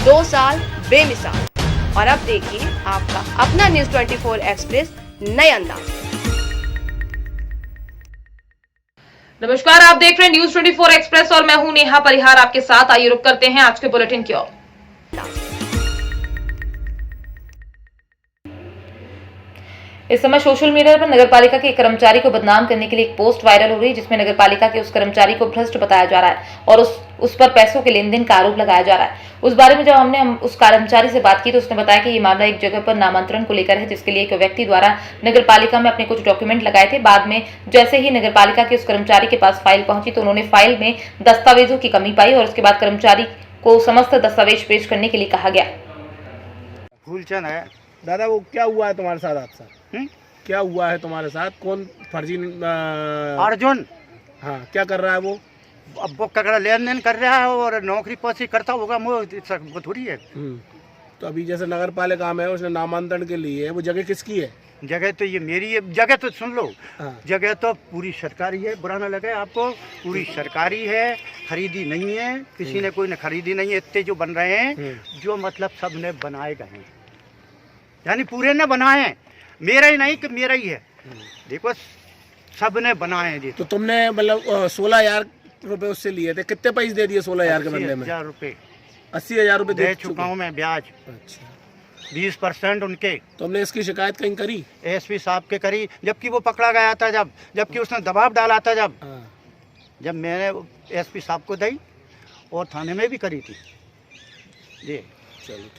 2 साल बेमिसाल। और अब देखिए आपका अपना न्यूज़ 24 एक्सप्रेस नए अंदाज में। नमस्कार, आप देख रहे हैं न्यूज़ 24 एक्सप्रेस और मैं हूं नेहा परिहार आपके साथ। आइए रुक करते हैं आज के बुलेटिन की ओर। इस समय सोशल मीडिया पर नगरपालिका के एक कर्मचारी को बदनाम करने के लिए एक पोस्ट वायरल हो रही है, जिसमें नगरपालिका के उस कर्मचारी को भ्रष्ट बताया जा रहा है और उस पर पैसों के लेन देन का आरोप लगाया जा रहा है। उस बारे में जब हमने उस कर्मचारी से बात की तो उसने बताया कि ये मामला एक जगह पर नामांतरण को लेकर है, जिसके लिए एक व्यक्ति द्वारा नगरपालिका में अपने कुछ डॉक्यूमेंट लगाए थे। बाद में जैसे ही नगरपालिका के उस कर्मचारी के पास फाइल पहुंची तो उन्होंने फाइल में दस्तावेजों की कमी पाई और उसके बाद कर्मचारी को समस्त दस्तावेज पेश करने के लिए कहा गया। फूलचंद है दादा, वो क्या हुआ है तुम्हारे साथ हादसा? क्या हुआ है तुम्हारे साथ? कौन फर्जी अर्जुन? हाँ, क्या कर रहा है वो? अब वो ककड़ा लेन देन कर रहा है और नौकरी पासी करता होगा, वो थोड़ी है। तो अभी जैसे नगर पालिका में उसने नामांतरण के लिए, वो जगह किसकी है? जगह तो ये मेरी है। जगह तो सुन लो, हाँ। जगह तो पूरी सरकारी है, बुरा ना लगे आपको, पूरी सरकारी है, खरीदी नहीं है, किसी ने कोई ने खरीदी नहीं है। इतने जो बन रहे हैं जो मतलब सब ने बनाए गए हैं, यानी पूरे ने बनाए हैं, मेरा ही नहीं कि मेरा ही है। देखो सब ने बनाए हैं। तो तुमने मतलब 16,000 रुपए उससे लिए थे, कितने पैसे दे दिए 16,000 के बदले में? 80,000 रुपये। 80,000 रुपए दे चुका हूँ मैं ब्याज। अच्छा, 20% उनके। तुमने इसकी शिकायत कहीं करी? एसपी साहब के करी, जबकि वो पकड़ा गया था, जबकि उसने दबाव डाला था, जब मैंने एसपी साहब को दी और थाने में भी करी थी जी।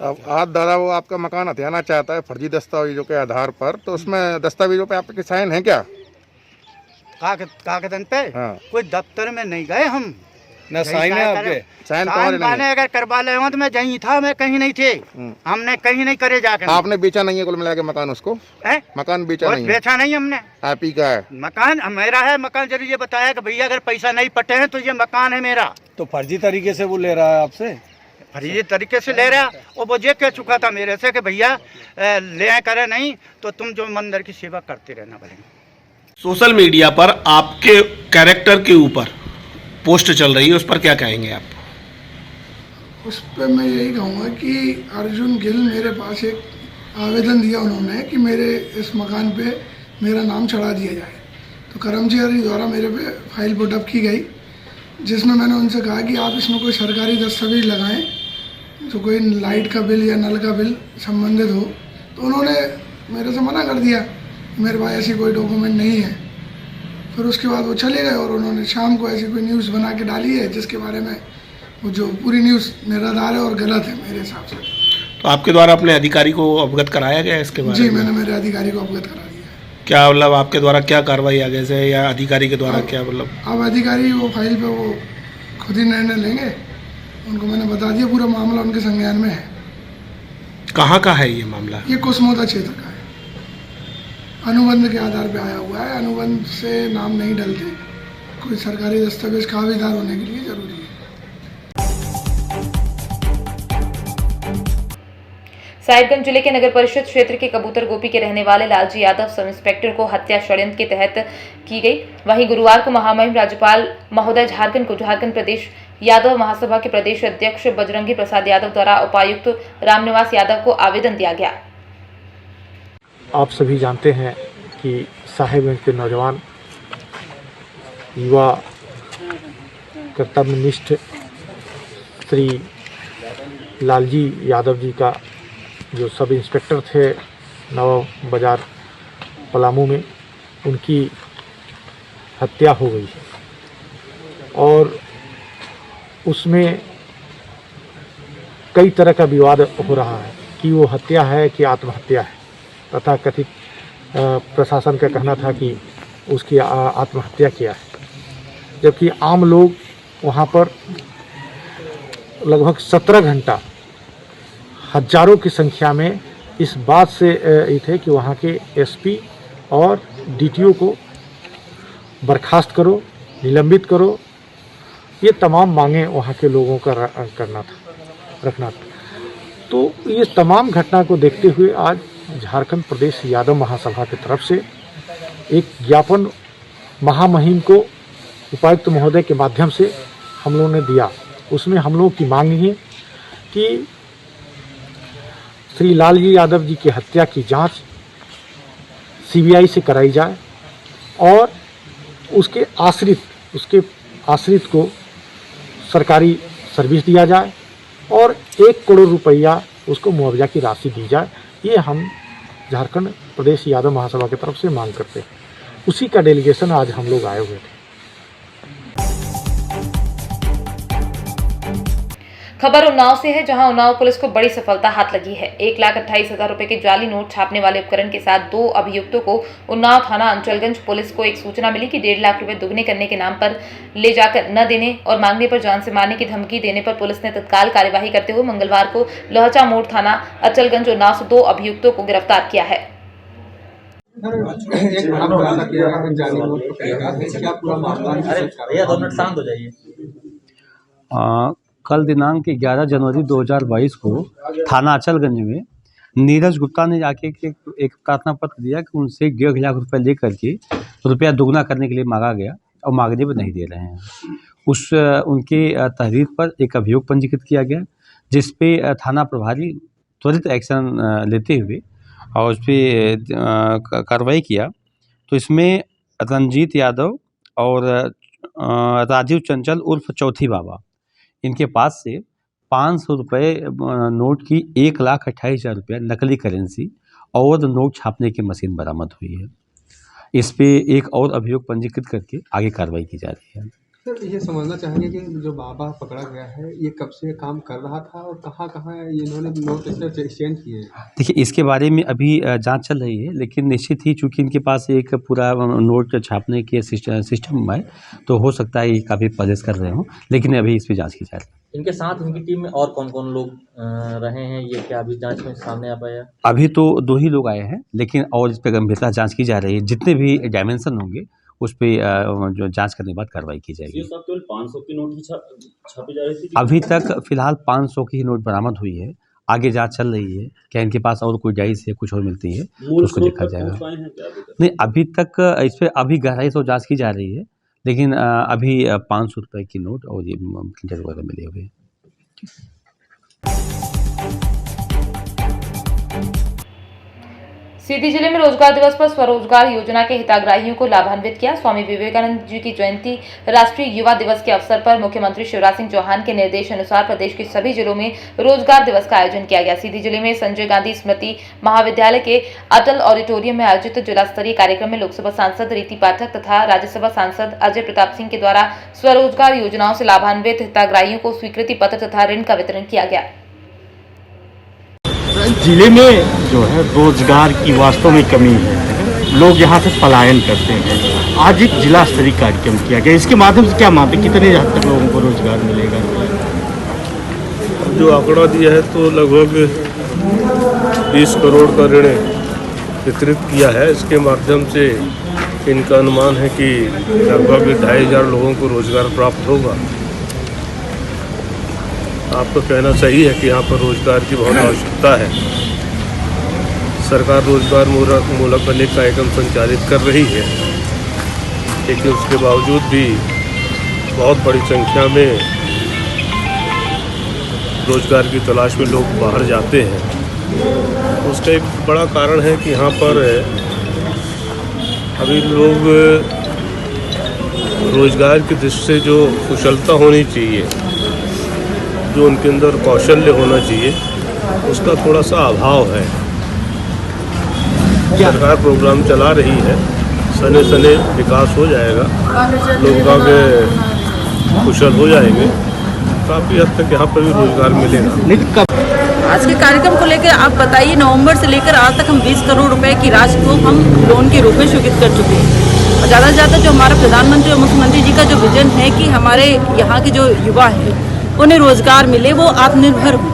अब आज दादा वो आपका मकान हथियाना चाहता है फर्जी दस्तावेजों के आधार पर, तो उसमें दस्तावेजों पे आपके साइन है क्या? कागजन पे? हाँ। कोई दफ्तर में नहीं गए हम ना साइन है आपके? साइन मैंने अगर करवा ले तो मैं यहीं था, मैं कहीं नहीं थे, हमने कहीं नहीं करे जाके। आपने बेचा नहीं है कुल मिला के मकान उसको? मकान बेचा नहीं है? बेचा नहीं हमने। आप ही का है मकान? मेरा है मकान। जरूर ये बताया कि भैया अगर पैसा नहीं पटे हैं तो ये मकान है मेरा। तो फर्जी तरीके से वो ले रहा है आपसे? फर्जी तरीके से ले रहा, और वो ये कह चुका था मेरे से कि भैया ले करे नहीं तो तुम जो मंदिर की सेवा करते रहना भले। सोशल मीडिया पर आपके कैरेक्टर के ऊपर पोस्ट चल रही है, उस पर क्या कहेंगे आप? उस पर मैं यही कहूँगा कि अर्जुन गिल मेरे पास एक आवेदन दिया उन्होंने कि मेरे इस मकान पे मेरा नाम चढ़ा दिया जाए। तो कर्मचारी द्वारा मेरे पे फाइल पुटअप की गई, जिसमें मैंने उनसे कहा कि आप इसमें कोई सरकारी दस्तावेज लगाएं, जो कोई लाइट का बिल या नल का बिल संबंधित हो। तो उन्होंने मेरे से मना कर दिया, मेरे पास ऐसी कोई डॉक्यूमेंट नहीं है। फिर उसके बाद वो चले गए और उन्होंने शाम को ऐसी कोई न्यूज़ बना के डाली है, जिसके बारे में वो जो पूरी न्यूज़ निराधार है और गलत है मेरे हिसाब से। तो आपके द्वारा अपने अधिकारी को अवगत कराया गया इसके बारे में? जी, मैंने मेरे अधिकारी को अवगत करा दिया। क्या मतलब आपके द्वारा क्या कार्रवाई आगे से, या अधिकारी के द्वारा क्या मतलब? अब अधिकारी वो फाइल पे वो खुद ही निर्णय लेंगे। उनको मैंने बता दिया पूरा मामला उनके संज्ञान में है। कहाँ का है ये मामला? ये कुसमोदा क्षेत्र का है, अनुबंध के आधार पे आया हुआ है। अनुबंध से नाम नहीं डलते, कोई सरकारी दस्तावेज का आवेदन होने के लिए जरूरी है। साहिबगंज जिले के नगर परिषद क्षेत्र के कबूतर गोपी के रहने वाले लालजी यादव सब इंस्पेक्टर को हत्या षड्यंत्र के तहत की गई। वहीं गुरुवार को महामहिम राज्यपाल महोदय झारखंड को झारखंड प्रदेश यादव महासभा के प्रदेश अध्यक्ष बजरंगी प्रसाद यादव द्वारा उपायुक्त रामनिवास यादव को आवेदन दिया गया। आप सभी जानते हैं कि साहिबगंज के नौजवान युवा कर्तव्यनिष्ठ श्री लालजी यादव जी का जो सब इंस्पेक्टर थे नवा बाजार पलामू में, उनकी हत्या हो गई और उसमें कई तरह का विवाद हो रहा है कि वो हत्या है कि आत्महत्या है। तथा कथित प्रशासन का कहना था कि उसकी आत्महत्या किया है, जबकि आम लोग वहाँ पर लगभग 17 घंटा हजारों की संख्या में इस बात से ये थे कि वहाँ के एसपी और डीटीओ को बर्खास्त करो, निलंबित करो, ये तमाम मांगें वहाँ के लोगों का रखना था। तो ये तमाम घटना को देखते हुए आज झारखंड प्रदेश यादव महासभा की तरफ से एक ज्ञापन महामहिम को उपायुक्त महोदय के माध्यम से हम लोगों ने दिया। उसमें हम लोगों की मांग है कि श्री लालजी यादव जी की हत्या की जांच सीबीआई से कराई जाए और उसके आश्रित को सरकारी सर्विस दिया जाए और 1 करोड़ रुपया उसको मुआवजा की राशि दी जाए। ये हम झारखंड प्रदेश यादव महासभा की तरफ से मांग करते हैं। उसी का डेलीगेशन आज हम लोग आए हुए थे। खबर उन्नाव से है, जहां उन्नाव पुलिस को बड़ी सफलता हाथ लगी है। 1,28,000 रुपए के जाली नोट छापने वाले उपकरण के साथ 2 अभियुक्तों को उन्नाव थाना अंचलगंज पुलिस को एक सूचना मिली कि 1.5 लाख रुपए दुगने करने के नाम पर ले जाकर न देने और मांगने पर जान से मारने की धमकी देने पर पुलिस ने तत्काल कार्यवाही करते हुए मंगलवार को लोहचा मोड़ थाना अंचलगंज उन्नाव से 2 अभियुक्तों को गिरफ्तार किया है। कल दिनांक 11 जनवरी 2022 को थाना अचलगंज में नीरज गुप्ता ने जाके एक प्रार्थना पत्र दिया कि उनसे 1.5 लाख रुपए लेकर के रुपया दुगना करने के लिए मांगा गया और मांगने पर नहीं दे रहे हैं। उनके तहरीर पर एक अभियोग पंजीकृत किया गया, जिस पे थाना प्रभारी त्वरित एक्शन लेते हुए और उस पर कार्रवाई किया। तो इसमें रंजीत यादव और राजीव चंचल उर्फ चौथी बाबा, इनके पास से 500 रुपये नोट की 1,28,000 रुपये नकली करेंसी और नोट छापने की मशीन बरामद हुई है। इस पे एक और अभियोग पंजीकृत करके आगे कार्रवाई की जा रही है। सर, ये समझना चाहेंगे कि जो बाबा पकड़ा गया है ये कब से काम कर रहा था और कहाँ कहाँ इन्होंने नोट एक्सचेंज किए? देखिए, इसके बारे में अभी जांच चल रही है, लेकिन निश्चित ही चूंकि इनके पास एक पूरा नोट छापने के सिस्टम है, तो हो सकता है ये काफ़ी प्रयास कर रहे हों, लेकिन अभी इस पर जाँच की जा रही है। इनके साथ इनकी टीम में और कौन कौन लोग रहे हैं, ये क्या अभी जांच में सामने आ पाया? अभी तो 2 ही लोग आए हैं, लेकिन और इस पर गंभीरता जांच की जा रही है। जितने भी डायमेंशन होंगे उस पर जो जांच करने के बाद कार्रवाई की जाएगी। ये सब केवल 500 की नोट ही छापी जा रही थी? अभी तक फिलहाल 500 की ही नोट बरामद हुई है। आगे जांच चल रही है, क्या इनके पास और कोई डाइस है, कुछ और मिलती है तो उसको देखा जाएगा। नहीं, अभी तक इस पर अभी गहराई से जाँच की जा रही है, लेकिन अभी 500 रुपये की नोट और ये प्रिंटर वगैरह मिले हुए हैं। सीधी जिले में रोजगार दिवस पर स्वरोजगार योजना के हितग्राहियों को लाभान्वित किया। स्वामी विवेकानंद जी की जयंती राष्ट्रीय युवा दिवस के अवसर पर मुख्यमंत्री शिवराज सिंह चौहान के निर्देशानुसार प्रदेश के सभी जिलों में रोजगार दिवस का आयोजन किया गया। सीधी जिले में संजय गांधी स्मृति महाविद्यालय के अटल ऑडिटोरियम में आयोजित जिला स्तरीय कार्यक्रम में लोकसभा सांसद रीति पाठक तथा राज्यसभा सांसद अजय प्रताप सिंह के द्वारा स्वरोजगार योजनाओं से लाभान्वित हितग्राहियों को स्वीकृति पत्र तथा ऋण का वितरण किया गया। जिले में जो है रोजगार की वास्तव में कमी है, लोग यहाँ से पलायन करते हैं। आज एक जिला स्तरीय कार्यक्रम किया गया, इसके माध्यम से क्या मानते कितने हद तक लोगों को रोजगार मिलेगा? जो आंकड़ा दिया है तो लगभग 20 करोड़ का ऋण वितरित किया है। इसके माध्यम से इनका अनुमान है कि लगभग 2,500 लोगों को रोजगार प्राप्त होगा। आपका कहना सही है कि यहाँ पर रोजगार की बहुत आवश्यकता है। सरकार रोजगार मूलक अनेक कार्यक्रम संचालित कर रही है, लेकिन उसके बावजूद भी बहुत बड़ी संख्या में रोजगार की तलाश में लोग बाहर जाते हैं। उसका एक बड़ा कारण है कि यहाँ पर अभी लोग रोजगार की दृष्टि से जो कुशलता होनी चाहिए, जो उनके अंदर कौशल्य होना चाहिए, उसका थोड़ा सा अभाव है। सरकार प्रोग्राम चला रही है, सने सने विकास हो जाएगा, लोग आगे कुशल हो जाएंगे, काफ़ी हद तक यहाँ पर भी रोजगार मिलेगा। आज के कार्यक्रम को लेकर आप बताइए, नवंबर से लेकर आज तक हम 20 करोड़ रुपए की राशि को हम लोन के रूप में स्वीकृत कर चुके हैं। और ज़्यादा से ज़्यादा जो हमारा प्रधानमंत्री और मुख्यमंत्री जी का जो विजन है कि हमारे यहाँ के जो युवा हैं उन्हें रोजगार मिले, वो आत्मनिर्भर हो,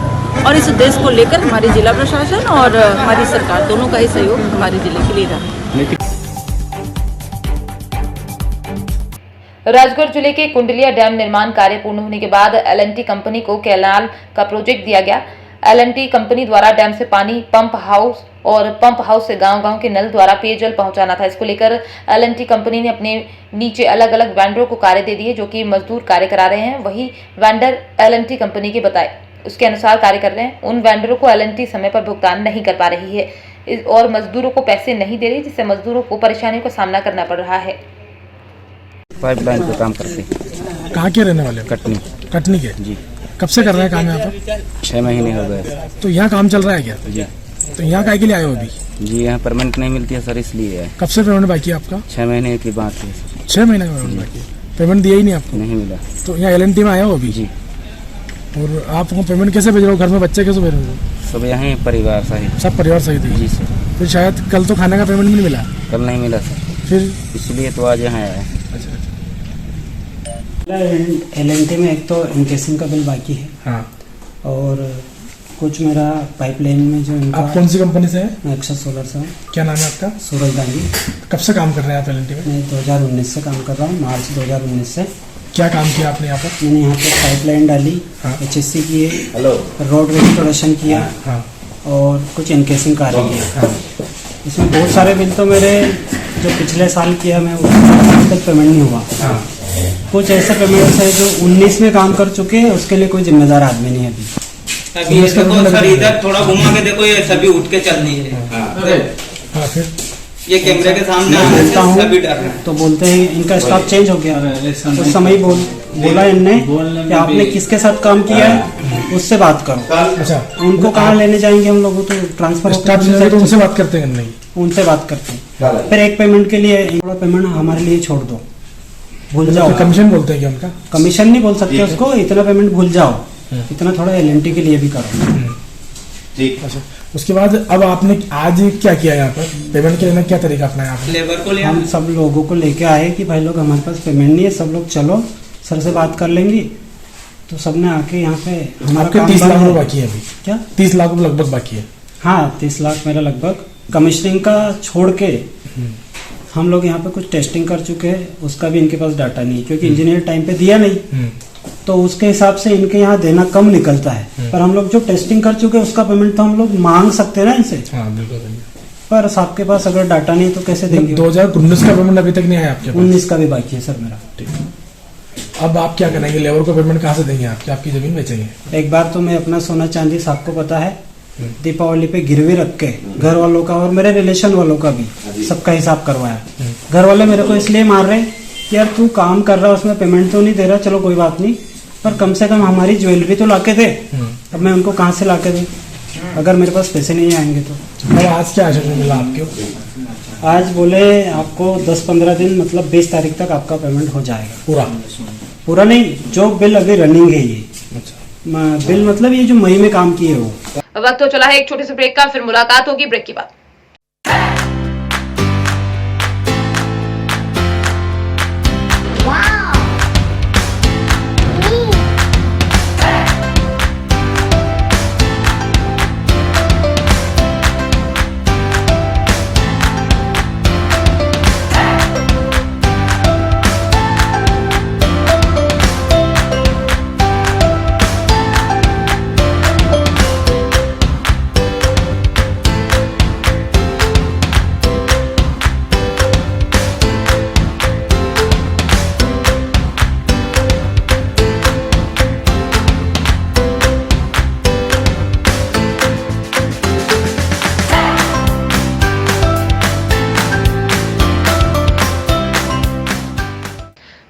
और इस उद्देश्य को लेकर हमारी जिला प्रशासन और हमारी सरकार दोनों का ही सहयोग हमारे जिले के लिए रहा है। राजगढ़ जिले के कुंडलिया डैम निर्माण कार्य पूर्ण होने के बाद L&T कंपनी को कैनाल का प्रोजेक्ट दिया गया। L&T कंपनी द्वारा डैम से पानी पंप हाउस से गांव-गांव के नल द्वारा पेयजल पहुंचाना था। इसको लेकर L&T कंपनी ने अपने नीचे अलग-अलग वेंडरों को कार्य दे दिए, जो कि मजदूर कार्य करा रहे हैं। वही वेंडर L&T कंपनी के बताए। उसके अनुसार कार्य कर रहे हैं। उन वेंडरों को एल&टी समय पर भुगतान नहीं कर पा रही है और मजदूरों को पैसे नहीं दे रही, जिससे मजदूरों को परेशानियों का सामना करना पड़ रहा है। पाइपलाइन पे काम करते हैं। कहाँ के रहने वाले? कटनी। कटनी के? जी। कब से कर रहे हैं काम यहाँ पर? 6 महीने हो गए। तो यहाँ काम चल रहा है क्या? जी। तो यहाँ काहे के लिए आए हो अभी? जी, यहाँ परमानेंट नहीं मिलती है सर, इसलिए है। कब से पेमेंट बाकी है आपका? 6 महीने की बात है। 6 महीने का पेमेंट बाकी है? पेमेंट दिया ही नहीं आपको? नहीं मिला। तो यहाँ एल&टी में आया हो अभी? जी। और आपको पेमेंट कैसे भेज रहे हो? घर में बच्चे कैसे भेज रहे हो? सब यहाँ परिवार सहित। सब परिवार सहित ही? जी सर। फिर शायद कल तो खाने का पेमेंट भी नहीं मिला? कल नहीं मिला सर। फिर इसलिए तो आज यहाँ आया है। एल&टी में एक तो इनकेसिंग का बिल बाकी है। हाँ। और कुछ मेरा पाइपलाइन में जो इनका। आप कौन सी कंपनी से हैं? मैं अक्षर सोलर से हूँ। क्या नाम है आपका? सूरज गांधी। कब से काम कर रहे हैं आप एल&टी में? मैं 2019 से काम कर रहा हूँ, मार्च 2019 से। क्या काम किया आपने यहाँ पर? मैंने यहाँ पे पाइपलाइन डाली, HSC किए, रोड रेस्टोरेशन किया, और कुछ इनकेसिंग कार्य किया। इसमें बहुत सारे बिल तो मेरे जो पिछले साल किया मैं अभी तक पेमेंट नहीं हुआ। कुछ ऐसे पेमेंट्स है जो 19 में काम कर चुके हैं, उसके लिए कोई जिम्मेदार आदमी नहीं है अभी। ये देखो सर, इधर थोड़ा घुमा के देखो, ये सभी उठ के चल नहीं रहे। फिर ये कैमरे के सामने बोलता हूँ सभी डर रहे हैं। तो बोलते हैं इनका स्टाफ चेंज हो गया। उस समय ही बोला इनने कि आपने किसके साथ काम किया है उससे बात करो। अच्छा, उनको कहाँ लेने जाएंगे हम लोगों? तो ट्रांसफर तो उनसे बात करते हैं नहीं? उनसे बात करते हैं। फिर एक पेमेंट के लिए थोड़ा पेमेंट हमारे लिए छोड़ दो, भूल जाओ। कमीशन बोलते हैं क्या उनका? कमीशन नहीं बोल सकते उसको, इतना पेमेंट भूल जाओ, इतना थोड़ा एल&टी के लिए भी करो। ठीक। अच्छा, उसके बाद अब आपने आज क्या किया यहाँ पर? पेमेंट के लिए क्या तरीका अपनाया आपने? लेबर को ले हम सब लोगों को लेके आए कि भाई लोग हमारे पास पेमेंट नहीं है, सब लोग चलो सर से बात कर लेंगे। तो सबने आके यहाँ पे हमारा 30 लाख रुपए बाकी है अभी? क्या 30 लाख रुपए लगभग बाकी है? हाँ, 30 लाख मेरा लगभग कमीशनिंग का छोड़ के। हम लोग यहाँ पे कुछ टेस्टिंग कर चुके हैं, उसका भी इनके पास डाटा नहीं, क्योंकि इंजीनियर टाइम पे दिया नहीं, तो उसके हिसाब से इनके यहाँ देना कम निकलता है। पर हम लोग जो टेस्टिंग कर चुके हैं उसका पेमेंट तो हम लोग मांग सकते हैं ना इनसे। हाँ, बिल्कुल। पर आपके पास अगर डाटा नहीं तो कैसे देंगे? 2019 का पेमेंट अभी तक नहीं आया आपके पास? 19 का भी बाकी है सर मेरा। अब आप क्या करेंगे? लेबर को पेमेंट कहाँ से देंगे? आपकी जमीन बेचेंगे? एक बार तो मैं अपना सोना चांदी सबको पता है, दीपावली पे गिरवी रख के घर वालों का और मेरे रिलेशन वालों का भी सबका हिसाब करवाया। घर वाले मेरे को इसलिए मार रहे कि यार तू काम कर रहा है उसमें पेमेंट तो नहीं दे रहा, चलो कोई बात नहीं, पर कम से कम हमारी ज्वेलरी तो लाके दे। अब मैं उनको कहाँ से लाके दूं अगर मेरे पास पैसे नहीं आएंगे तो? अब आज क्या आश्वासन मिला आपको? आज बोले आपको 10-15 दिन, मतलब 20 तारीख तक आपका पेमेंट हो जाएगा। पूरा नहीं, जो बिल अभी रनिंग है ये। अच्छा। बिल मतलब ये जो मई में काम किए हो। वक्त तो चला है एक छोटे से ब्रेक का, फिर मुलाकात होगी ब्रेक के बाद।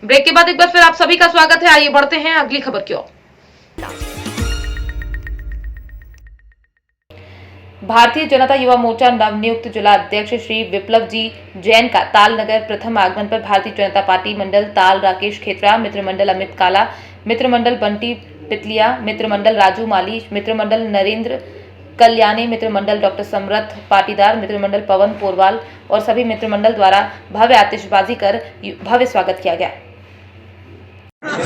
ब्रेक के बाद एक बार फिर आप सभी का स्वागत है। आइए बढ़ते हैं अगली खबर की ओर। भारतीय जनता युवा मोर्चा नवनियुक्त जिला अध्यक्ष श्री विप्लव जी जैन का ताल नगर प्रथम आगमन पर भारतीय जनता पार्टी मंडल ताल राकेश खेतरा, मित्र मंडल अमित काला, मित्र मंडल बंटी पितलिया, मित्र मंडल राजू माली, मित्र मंडल नरेंद्र कल्याणी, मित्र मंडल डॉक्टर समरथ पाटीदार, मित्र मंडल पवन पोरवाल और सभी मित्र मंडल द्वारा भव्य आतिशबाजी कर भव्य स्वागत किया गया।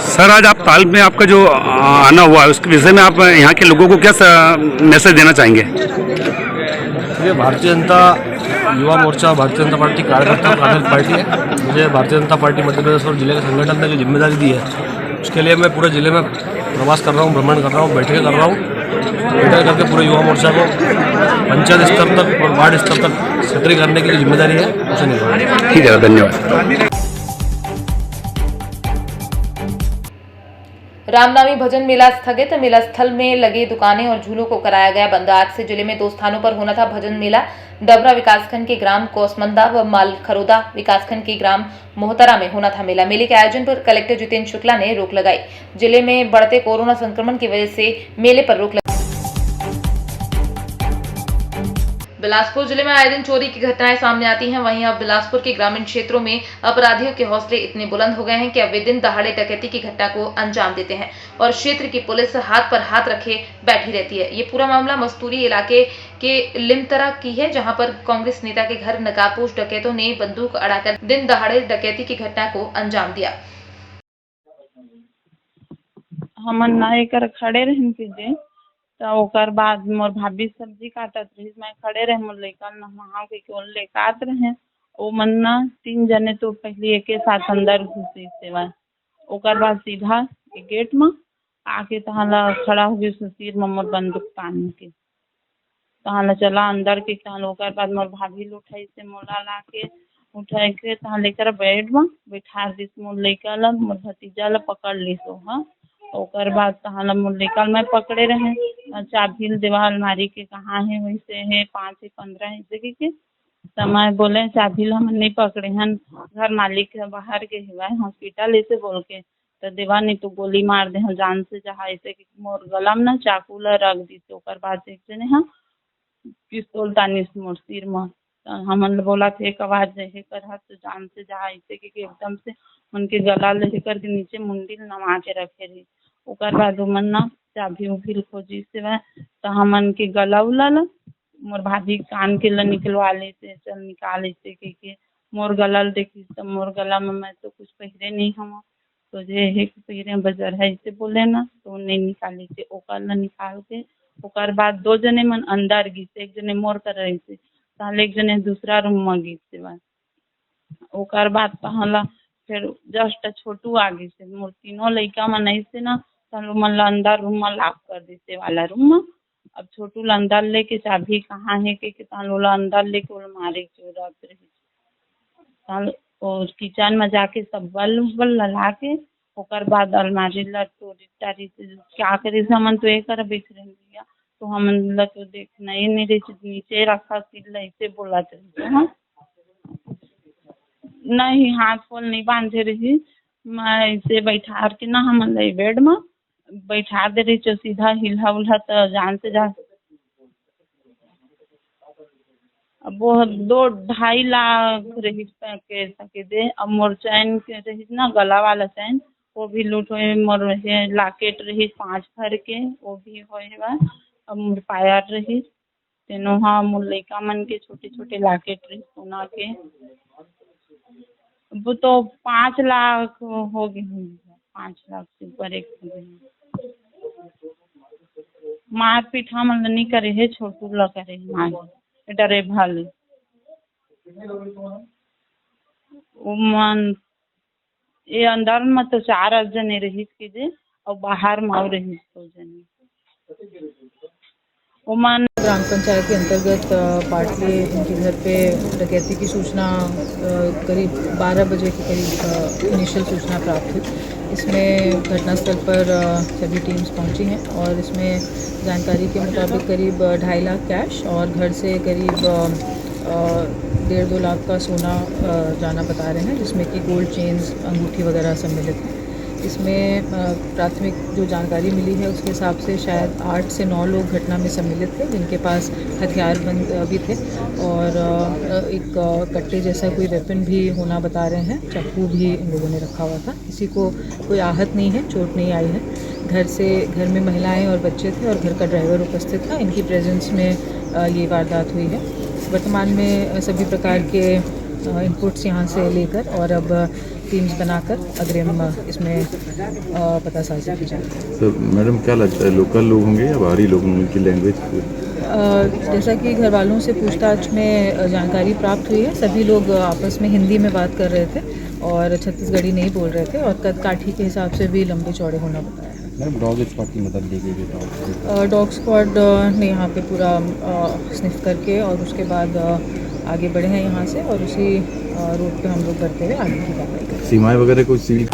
सर, आज आप ताल में आपका जो आना हुआ है उसके विषय में आप यहाँ के लोगों को क्या मैसेज देना चाहेंगे? भारतीय जनता युवा मोर्चा भारतीय जनता पार्टी कार्यकर्ता आधारित पार्टी है। मुझे भारतीय जनता पार्टी मध्य प्रदेश और जिले के संगठन ने जो जिम्मेदारी दी है उसके लिए मैं पूरे जिले में प्रवास कर रहा हूँ, भ्रमण कर रहा हूँ, बैठकें कर रहा हूँ। बैठक करके पूरे युवा मोर्चा को पंचायत स्तर तक और वार्ड स्तर तक सक्रिय करने की जिम्मेदारी है, उसे निभाएंगे। ठीक है, धन्यवाद। रामनवमी भजन मेला स्थगित। मेला स्थल में लगी दुकानें और झूलों को कराया गया बंद। आज से जिले में 2 स्थानों पर होना था भजन मेला। डबरा विकासखंड के ग्राम कोसमंदा व मालखरोदा विकासखंड के ग्राम मोहतरा में होना था मेला। मेले के आयोजन पर कलेक्टर जितेंद्र शुक्ला ने रोक लगाई। जिले में बढ़ते कोरोना संक्रमण की वजह से मेले पर रोक लगाई। बिलासपुर जिले में आए दिन चोरी की घटनाएं सामने आती हैं। वहीं अब बिलासपुर के ग्रामीण क्षेत्रों में अपराधियों के हौसले इतने बुलंद हो गए हैं कि अब वे दिन दहाड़े डकैती की घटना को अंजाम देते हैं और क्षेत्र की पुलिस हाथ पर हाथ रखे बैठी रहती है। ये पूरा मामला मस्तूरी इलाके के लिमतरा की है, जहां पर कांग्रेस नेता के घर नकाबपोश डकैतों ने बंदूक अड़ाकर दिन दहाड़े डकैती की घटना को अंजाम दिया। हम नाय कर खड़े रहन कीजिए तो ओकर बाद मोर भाभी सब्जी काटत रही, मैं खड़े रहे, मोर लइका नहा के केवल लेकात रहे। ओ मन ना 3 जने तो पहले एक साथ अंदर घुसी सेवा। ओकर बाद सीधा गेट में आके तहाला खड़ा हो गई सिर में मोर बंदूक तान के तहाला चला अंदर के तहाला। ओकर बाद मोर भाभी उठाई से मोला ला के उठाई के तहाँ लेकर बेड में बैठा दी। मोर लइका ला मोर भतीजा ला पकड़ ली सो। हाँ ओकर बाद तहाँ मोर लइका मैं पकड़े रहे चाबी देवा अलमारी के कहाँ है वैसे है 5 से 15 ऐसे के समय बोले चाबी हम नहीं पकड़े हन, घर मालिक बाहर के हुआ हॉस्पिटल ऐसे बोल के तो देवा नहीं तो गोली मार दे हम जान से जहाँ ऐसे मोर गला में ना चाकू ला रख दी। तो ओकर बाद एक जने हाँ पिस्तौल तानी मोर सिर में हमन बोला थे एक आवाज रहे कर तो जान से जहाँ ऐसे कि एकदम से उनके गला ले करके नीचे मुंडी नवा के रखे रही। ओकर बाद मन ना चाबी उभी खोजी से तो हमन के गला उला ला मोर भाभी कान के ला निकलवा ले से चल निकाल ऐसे के मोर गला देखी तो मोर गला में मैं तो कुछ पहरे नहीं हम तो जे है पहरे बजर है ऐसे बोले ना तो नहीं निकाली से ओकर ला निकाल के ओकर बाद 2 जने मन अंदर गई से, एक जने मोर कर रही से ताले एक जने दूसरा रूम में गई से। ओकर बाद तहला फिर जस्ट छोटू आ गई से मोर तीनों लइका मन ऐसे ना तालो मन ला अंदर रूम में लॉक कर देते वाला रूम में। अब छोटू ला अंदर लेके चाबी कहाँ है के तालो ला अंदर लेके वो मारे के रख रही तालो और किचन में जाके सब बल लगा के ओकर बाद अलमारी ला टोरी टारी से क्या करे हमन तो एक कर बेच रही दिया तो हमन ला तो देखना ही नहीं रही नीचे रखा सिर ऐसे बोला रही। हाँ नहीं हाथ खोल नहीं बांधे रही, मैं ऐसे बैठा के ना हमन ला बेड में बैठा दे रही तो सीधा हिला उला तो जान से जा। अब वो 2-2.5 लाख रही के सके दे। अब मोर चैन के रही ना गला वाला चैन वो भी लूट हुए, मोर लाकेट रही 5 भर के वो भी होएगा। अब मोर पायर रही तेनो हाँ मोर लइका मन के छोटे छोटे लाकेट रही सोना के वो तो 5 लाख हो गए, 5 लाख से ऊपर एक हो गए। मारपीट हम नहीं करे है, छोटू ला करे मार डरे भाले मन ये अंदर में तो 4 जने रही के और बाहर में और रही 2 जने। ओमान ग्राम पंचायत के अंतर्गत पाटली इनके घर पे डकैती की सूचना करीब 12 बजे के करीब इनिशियल सूचना प्राप्त हुई। इसमें घटनास्थल पर सभी टीम्स पहुंची हैं और इसमें जानकारी के मुताबिक करीब 2.5 लाख कैश और घर से करीब 1.5-2 लाख का सोना जाना बता रहे हैं, जिसमें कि गोल्ड चेन्स अंगूठी वगैरह सम्मिलित हैं। इसमें प्राथमिक जो जानकारी मिली है उसके हिसाब से शायद 8 से 9 लोग घटना में सम्मिलित थे, जिनके पास हथियारबंद भी थे और एक कट्टे जैसा कोई वेपन भी होना बता रहे हैं। चाकू भी इन लोगों ने रखा हुआ था। किसी को कोई आहत नहीं है, चोट नहीं आई है। घर में महिलाएं और बच्चे थे और घर का ड्राइवर उपस्थित था। इनकी प्रेजेंस में ये वारदात हुई है। वर्तमान में सभी प्रकार के इनपुट्स यहाँ से लेकर और अब टीम्स बनाकर अग्रिम इसमें पतासाजी की जाएगी। तो मैडम क्या लगता है लोकल लोग होंगे या बाहरी लोग होंगे, उनकी लैंग्वेज? जैसा कि घर वालों से पूछताछ में जानकारी प्राप्त हुई है, सभी लोग आपस में हिंदी में बात कर रहे थे और छत्तीसगढ़ी नहीं बोल रहे थे और कद काठी के हिसाब से भी लंबे चौड़े होना बताया है। मैम डॉग स्क्वाड की मदद ली गई? डॉग स्क्वाड ने यहाँ पे पूरा स्निफ करके और उसके बाद आगे बढ़े हैं यहाँ से और उसी रूट पे हम लोग करते हुए आगे की कार्रवाई करें। सीमाएं वगैरह कोई सील?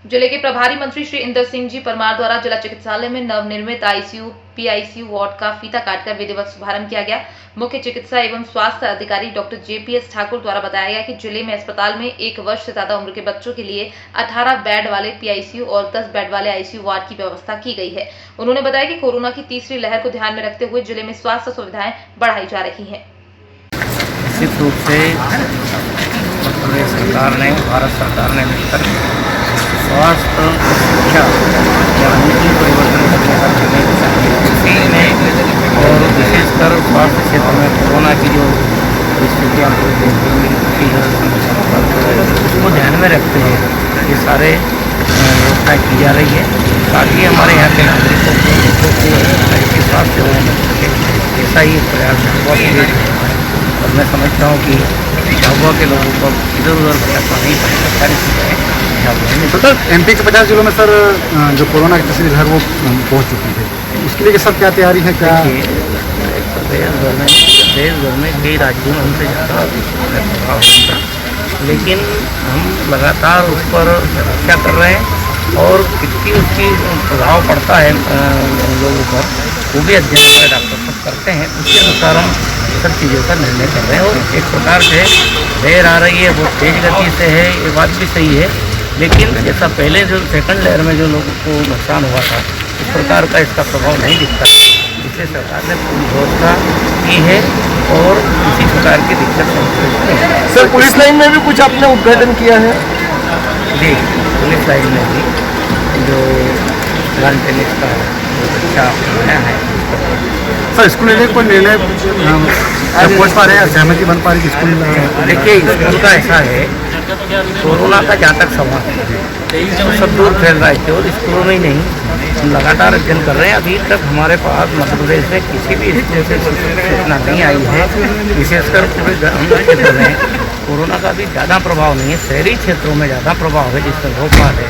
जिले के प्रभारी मंत्री श्री इंदर सिंह जी परमार द्वारा जिला चिकित्सालय में नवनिर्मित आईसीयू पीआईसीयू वार्ड का फीता काटकर विधिवत शुभारंभ किया गया। मुख्य चिकित्सा एवं स्वास्थ्य अधिकारी डॉक्टर जेपीएस ठाकुर द्वारा बताया गया कि जिले में अस्पताल में 1 वर्ष से ज्यादा उम्र के बच्चों के लिए 18 बेड वाले पीआईसीयू और 10 बेड वाले आईसीयू वार्ड की व्यवस्था की गई है। उन्होंने बताया कि कोरोना की तीसरी लहर को ध्यान में रखते हुए जिले में स्वास्थ्य सुविधाएं बढ़ाई जा रही है। निश्चित रूप से उत्तर प्रदेश सरकार ने, भारत सरकार ने मिलकर स्वास्थ्य शिक्षा या नीति परिवर्तन करने का निर्णय में और विशेषकर स्वास्थ्य क्षेत्र में कोरोना की जो स्थितियाँ उसको ध्यान में रखते हुए ये सारे व्यवस्थाएँ की जा रही है ताकि हमारे यहाँ के नागरिकों को ऐसी स्वास्थ्य सेवाएँ मिल सके। ऐसा ही प्रयास है और मैं समझता हूँ कि झाबुआ के लोगों को इधर उधर भटकना नहीं पड़ेगा। सारी चीज़ें तो सर एमपी के 50 जिलों में सर जो कोरोना की तीसरी लहर वो पहुँच चुकी है, उसके लिए सब क्या तैयारी है? क्या देश भर में कई राज्यों में हमसे ज़्यादा प्रभाव होगा, लेकिन हम लगातार उस पर चर्चा कर रहे हैं और कितनी उसकी प्रभाव पड़ता है लोगों पर वो भी अध्ययन हमारे डॉक्टर सब करते हैं। उसके अनुसार हम सब चीज़ों का निर्णय कर रहे हैं और एक प्रकार से लहर आ रही है, बहुत तेज़ गति से है, ये बात भी सही है, लेकिन जैसा पहले जो सेकंड लहर में जो लोगों को नुकसान हुआ था इस प्रकार का इसका प्रभाव नहीं दिखता, इसलिए सरकार ने पूरी व्यवस्था की है और किसी प्रकार की दिक्कत नहीं है। सर पुलिस लाइन में भी कुछ आपने उद्घाटन किया है? जी, पुलिस लाइन में भी जो लान टेनिस का अच्छा बनाया है। सर स्कूल लेने कोई निर्णय पहुँच पा रहे हैं, सहमति बन पा रही है स्कूल? देखिए स्कूल का ऐसा है, कोरोना का जहाँ तक सवाल है सब दूर फैल रहे थे और स्कूलों में ही नहीं, हम लगातार अध्ययन कर रहे हैं। अभी तक हमारे पास मध्य प्रदेश में किसी भी जैसे सूचना नहीं आई है, विशेषकर पूरे ग्रामीण क्षेत्र में कोरोना का भी ज़्यादा प्रभाव नहीं है। शहरी क्षेत्रों में ज़्यादा प्रभाव है, जिसमें भोपाल है,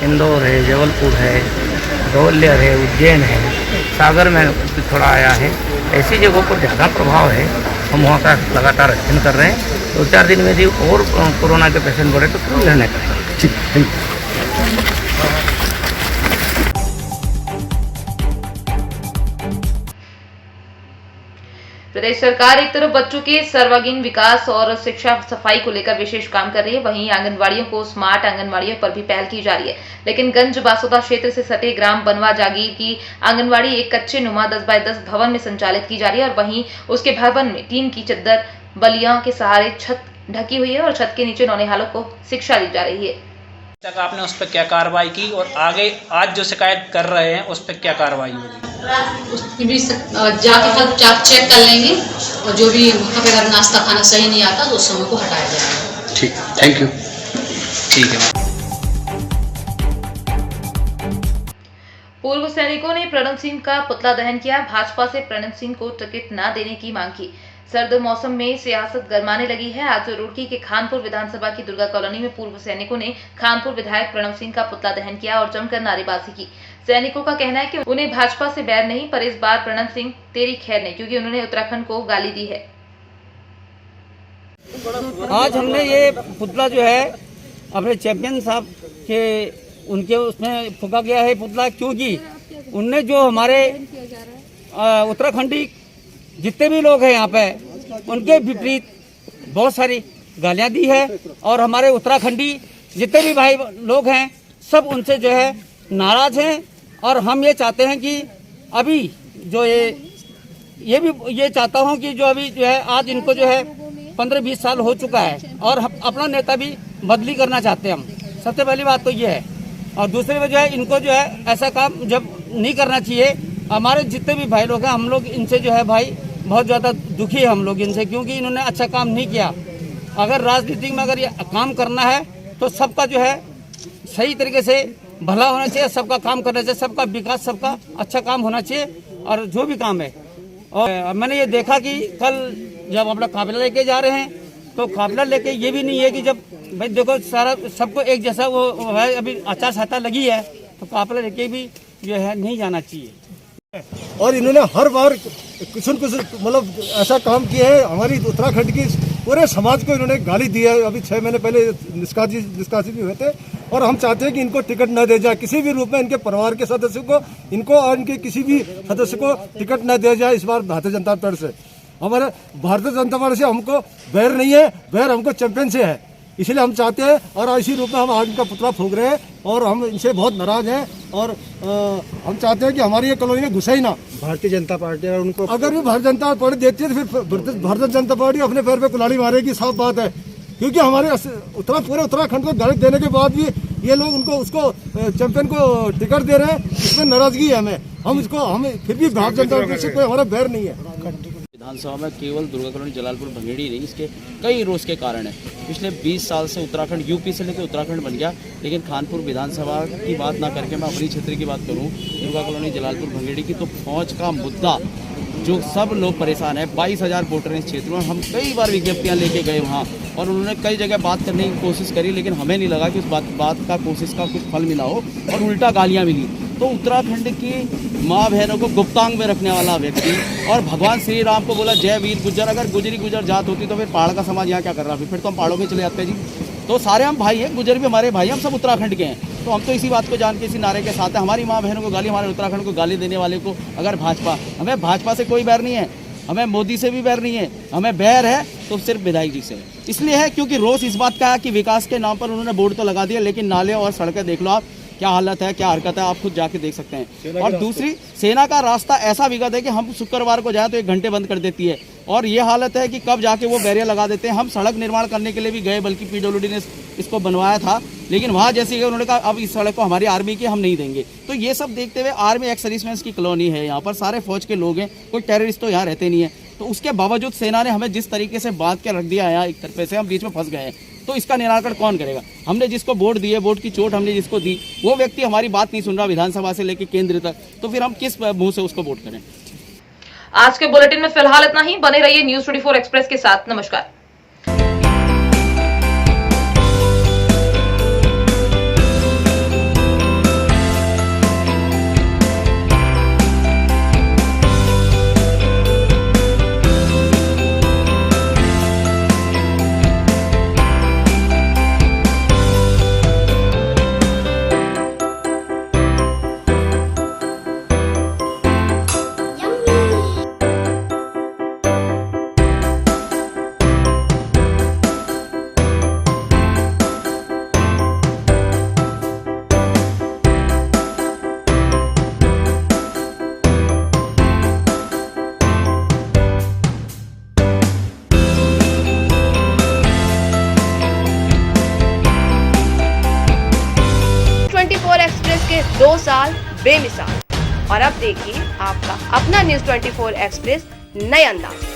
इंदौर है, जबलपुर है, ग्वालियर है, उज्जैन है, सागर में थोड़ा आया है। ऐसी जगहों पर ज़्यादा प्रभाव है, हम वहाँ का लगातार अध्ययन कर रहे हैं। 2-4 दिन में भी और कोरोना के पेशेंट बढ़े तो फिर रहने का। ठीक, थैंक यू। प्रदेश सरकार एक तरफ बच्चों के सर्वांगीण विकास और शिक्षा सफाई को लेकर विशेष काम कर रही है, वहीं आंगनवाड़ियों को स्मार्ट आंगनवाड़ियों पर भी पहल की जा रही है। लेकिन गंज बासोदा क्षेत्र से सटे ग्राम बनवा जागीर की आंगनवाड़ी एक कच्चे नुमा 10x10 भवन में संचालित की जा रही है और वहीं उसके भवन में टीन की चद्दर बलिया के सहारे छत ढकी हुई है और छत के नीचे नौनिहालों को शिक्षा दी जा रही है। तक आपने उस पर क्या कार्रवाई की और आगे आज जो शिकायत कर रहे हैं उस पर क्या कार्रवाई होगी? उसकी भी जाके कल चेक कर लेंगे और जो भी वहाँ पे अगर नाश्ता खाना सही नहीं आता तो उस समय को हटाया जाएगा। ठीक, थैंक यू। ठीक है। पूर्व सैनिकों ने प्रणब सिंह का पुतला दहन किया। भाजपा से प्रणब सिंह को टिकट न देने की मांग की। सर्द मौसम में सियासत गरमाने लगी है। आज रुड़की के खानपुर विधानसभा की दुर्गा कॉलोनी में पूर्व सैनिकों ने खानपुर विधायक प्रणब सिंह का पुतला दहन किया और जमकर नारेबाजी की। सैनिकों का कहना है कि उन्हें भाजपा से बैर नहीं, पर इस बार प्रणब सिंह तेरी खैर नहीं, क्योंकि उन्होंने उत्तराखंड को गाली दी है। आज हमने ये पुतला जो है अपने चैंपियन साहब के उनके उसमें फूका गया है पुतला, क्योंकि उनने जो हमारे उत्तराखंडी जितने भी लोग हैं यहाँ पे उनके विपरीत बहुत सारी गालियाँ दी है और हमारे उत्तराखंडी जितने भी भाई लोग हैं सब उनसे जो है नाराज हैं। और हम ये चाहते हैं कि अभी जो ये चाहता हूँ कि जो अभी जो है आज इनको जो है 15-20 साल हो चुका है और हम अपना नेता भी बदली करना चाहते हैं हम। सबसे पहली बात तो ये है और दूसरी में जो है इनको जो है ऐसा काम जब नहीं करना चाहिए। हमारे जितने भी भाई लोग हैं हम लोग इनसे जो है भाई बहुत ज़्यादा दुखी है हम लोग इनसे, क्योंकि इन्होंने अच्छा काम नहीं किया। अगर राजनीति में अगर ये काम करना है तो सबका जो है सही तरीके से भला होना चाहिए, सबका काम करना चाहिए, सबका विकास, सबका अच्छा काम होना चाहिए और जो भी काम है। और मैंने ये देखा कि कल जब अपना काफिला लेके जा रहे हैं तो काफिला लेके ये भी नहीं है कि जब भाई देखो सारा सबको एक जैसा वो है, अभी आचार संहिता लगी है तो काफिला लेके भी जो है नहीं जाना चाहिए। और इन्होंने हर बार कुछ न कुछ मतलब ऐसा काम किया है। हमारी उत्तराखंड की पूरे समाज को इन्होंने गाली दी है। अभी 6 महीने पहले निष्कासित भी हुए थे और हम चाहते हैं कि इनको टिकट न दे जाए किसी भी रूप में। इनके परिवार के सदस्यों को, इनको और इनके किसी भी सदस्य को टिकट न दिया जाए। इस बार भारतीय जनता पार्टी से, हमारे भारतीय जनता पार्टी से हमको बैर नहीं है, बैर हमको चैंपियन से है। इसलिए हम चाहते हैं और इसी रूप में हम आज इनका पुतला फूंक रहे हैं और हम इनसे बहुत नाराज हैं और हम चाहते हैं कि हमारी ये कॉलोनी में घुसे ही ना भारतीय जनता पार्टी। और उनको अगर भी भारतीय जनता पार्टी देती है तो फिर भारतीय जनता पार्टी अपने पैर पे कुल्हाड़ी मारेगी, साफ बात है। क्योंकि हमारे पूरे उत्तराखंड को गाली देने के बाद भी ये लोग उसको चैंपियन को टिकट दे रहे हैं, इसमें नाराजगी है हमें। हम फिर भी भारतीय जनता पार्टी से कोई हमारा बैर नहीं है। विधानसभा में केवल दुर्गा कॉलोनी जलालपुर भंगेड़ी नहीं, इसके कई रोज के कारण है। पिछले 20 साल से उत्तराखंड यूपी से लेकर उत्तराखंड बन गया, लेकिन खानपुर विधानसभा की बात ना करके मैं अपनी क्षेत्र की बात करूं, दुर्गा कॉलोनी जलालपुर भंगेड़ी की, तो फौज का मुद्दा जो सब लोग परेशान है। 22,000 वोटर हैं इस क्षेत्र में। हम कई बार विज्ञप्तियाँ लेके गए वहाँ और उन्होंने कई जगह बात करने की कोशिश करी, लेकिन हमें नहीं लगा कि उस बात का कोशिश का कुछ फल मिला हो और उल्टा गालियाँ मिली। तो उत्तराखंड की माँ बहनों को गुप्तांग में रखने वाला व्यक्ति और भगवान श्री राम को बोला जय वीर गुज्जर। अगर गुजर जात होती तो फिर पहाड़ का समाज यहाँ क्या कर रहा? फिर तो हम पहाड़ों में चले जाते जी। तो सारे हम भाई हैं, गुजर भी हमारे भाई, हम सब उत्तराखंड के हैं। तो हम तो इसी बात को जान के इसी नारे के साथ है। हमारी माँ बहनों को गाली, हमारे उत्तराखंड को गाली देने वाले को अगर भाजपा, हमें भाजपा से कोई बैर नहीं है, हमें मोदी से भी बैर नहीं है, हमें बैर है तो सिर्फ विधायक जी से। इसलिए है क्योंकि रोज इस बात का है कि विकास के नाम पर उन्होंने बोर्ड तो लगा दिया, लेकिन नाले और सड़कें देख लो आप, क्या हालत है, क्या हरकत है, आप खुद जाके देख सकते हैं। और दूसरी, सेना का रास्ता ऐसा विगत है कि हम शुक्रवार को जाए तो 1 घंटे बंद कर देती है और ये हालत है कि कब जाके वो बैरियर लगा देते हैं। हम सड़क निर्माण करने के लिए भी गए, बल्कि PWD ने इसको बनवाया था, लेकिन वहाँ जैसे गए उन्होंने कहा अब इस सड़क को हमारी आर्मी की हम नहीं देंगे। तो ये सब देखते हुए आर्मी एक्स सर्विसमैन की कॉलोनी है, यहाँ पर सारे फौज के लोग हैं, कोई टेररिस्ट तो यहाँ रहते नहीं है। तो उसके बावजूद सेना ने हमें जिस तरीके से बांध के रख दिया है, एक तरफे से हम बीच में फंस गए हैं। तो इसका निराकरण कौन करेगा? हमने जिसको वोट दिए, वोट की चोट हमने जिसको दी, वो व्यक्ति हमारी बात नहीं सुन रहा विधानसभा से लेकर केंद्र तक, तो फिर हम किस मुंह से उसको वोट करें? आज के बुलेटिन में फिलहाल इतना ही। बने रहिए न्यूज़ 24 एक्सप्रेस के साथ। नमस्कार। एक्सप्रेस के 2 साल बेमिसाल। और अब देखिए आपका अपना न्यूज़ 24 एक्सप्रेस नए अंदाज।